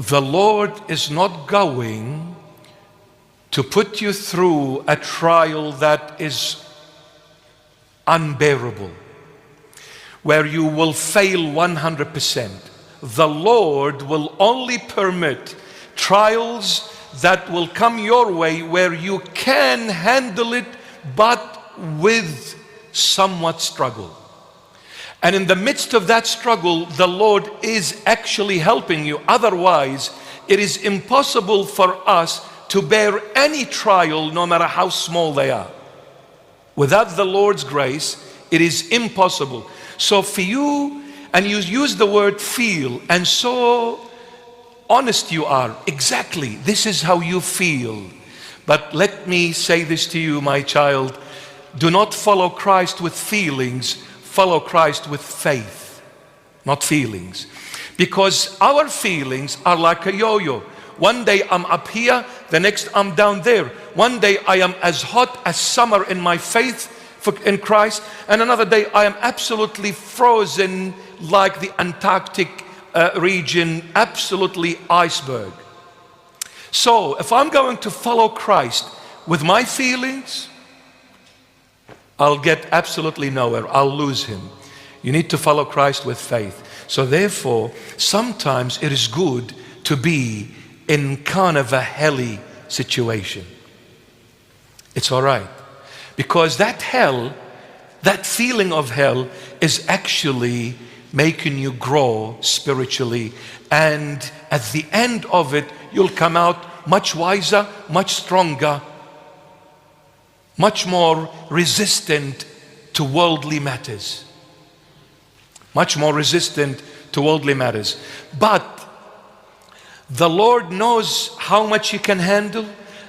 the Lord is not going to put you through a trial that is unbearable, where you will fail 100%. The Lord will only permit trials that will come your way where you can handle it, but with somewhat struggle. And in the midst of that struggle, the Lord is actually helping you. Otherwise, it is impossible for us to bear any trial, no matter how small they are. Without the Lord's grace, it is impossible. So for you, and you use the word feel, and so honest you are, exactly, this is how you feel. But let me say this to you, my child, do not follow Christ with feelings, follow Christ with faith, not feelings. Because our feelings are like a yo-yo. One day I'm up here, the next I'm down there. One day I am as hot as summer in my faith in Christ, and another day I am absolutely frozen like the Antarctic region, absolutely iceberg. So if I'm going to follow Christ with my feelings, I'll get absolutely nowhere. I'll lose him. You need to follow Christ with faith. So therefore, sometimes it is good to be in kind of a helly situation. It's all right. Because that hell, that feeling of hell is actually making you grow spiritually. And at the end of it, you'll come out much wiser, much stronger, much more resistant to worldly matters. Much more resistant to worldly matters. But the Lord knows how much you can handle,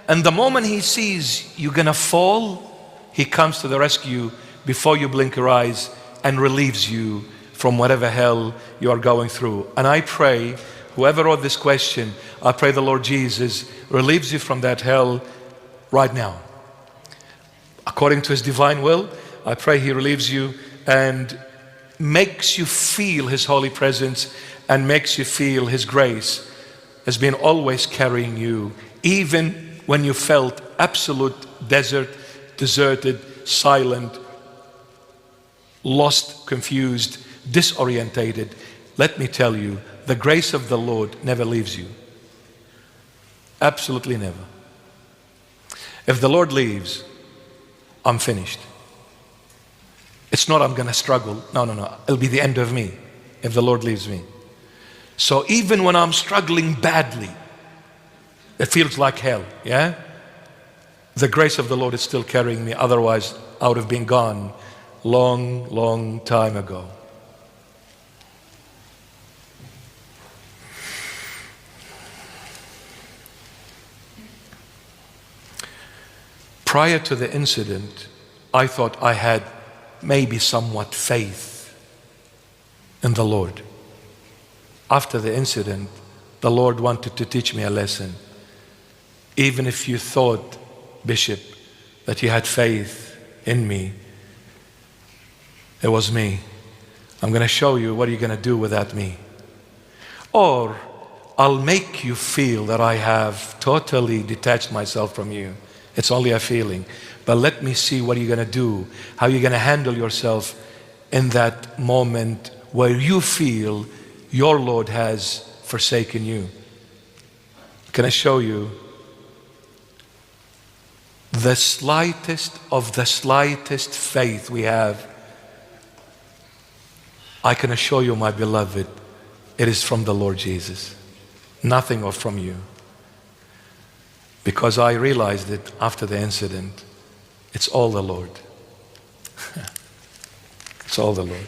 and the moment he sees you're gonna fall, he comes to the rescue before you blink your eyes and relieves you from whatever hell you are going through. And I pray, whoever wrote this question, I pray the Lord Jesus relieves you from that hell right now. According to his divine will, I pray he relieves you and makes you feel his holy presence and makes you feel his grace has been always carrying you, even when you felt absolute desert, deserted, silent, lost, confused, disorientated. Let me tell you, the grace of the Lord never leaves you. Absolutely never. If the Lord leaves, I'm finished. It's not I'm gonna struggle. No. It'll be the end of me if the Lord leaves me. So even when I'm struggling badly, it feels like hell, yeah? The grace of the Lord is still carrying me. Otherwise, I would have been gone long time ago. Prior to the incident, I thought I had maybe somewhat faith in the Lord. After the incident, the Lord wanted to teach me a lesson. Even if you thought, Bishop, that you had faith in me, it was me. I'm going to show you what you're going to do without me. Or I'll make you feel that I have totally detached myself from you. It's only a feeling. But let me see what you're going to do, how you're going to handle yourself in that moment where you feel your Lord has forsaken you. Can I show you the slightest of the slightest faith we have? I can assure you, my beloved, it is from the Lord Jesus, nothing or from you. Because I realized it after the incident, it's all the Lord. It's all the Lord.